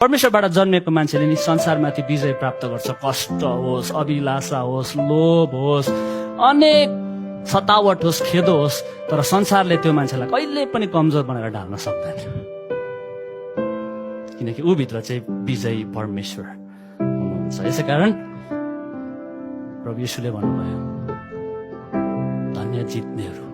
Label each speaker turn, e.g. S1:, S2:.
S1: परमेश्वरबाट जन्मेको मान्छेले नि संसारमाथि विजय प्राप्त गर्छ। कष्ट होस्, अभिलाषा होस्, लोभ होस्, अनेक सतावट होस्, खेदो होस्, तर संसारले त्यो मान्छेलाई कहिले पनि कमजोर बनाएर ढाल्न सक्दैन, किनकि ऊ भित्र चाहिँ विजयी परमेश्वर हुनुहुन्छ। यसै कारण प्रभु येशूले भन्नुभयो, धन्य जित्नेहरू